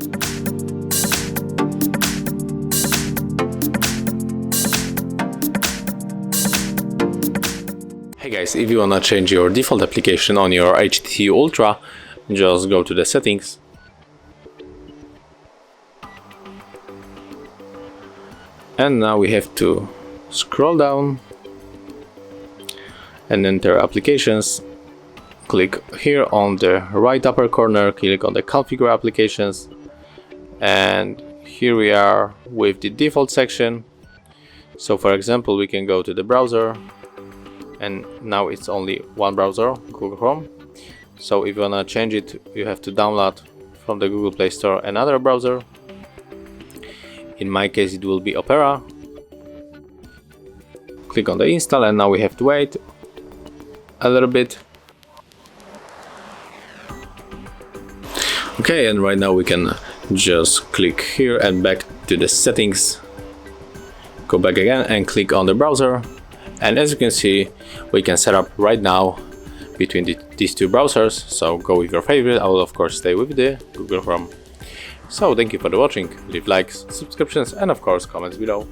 Hey guys, if you wanna change your default application on your HTC U Ultra, just go to the settings. And now we have to scroll down and enter applications. Click here on the right upper corner, click on the configure applications, and here we are with the default section. So for example, we can go to the browser, and now it's only one browser, Google Chrome. So if you wanna change it, you have to download from the Google Play Store another browser. In my case it will be Opera. Click on the install, and now we have to wait a little bit. Okay, and right now we can just click here and back to the settings. Go back again and click on the browser. And as you can see, we can set up right now between these two browsers. So go with your favorite. I will of course stay with the Google Chrome. So thank you for watching. Leave likes, subscriptions, and of course comments below.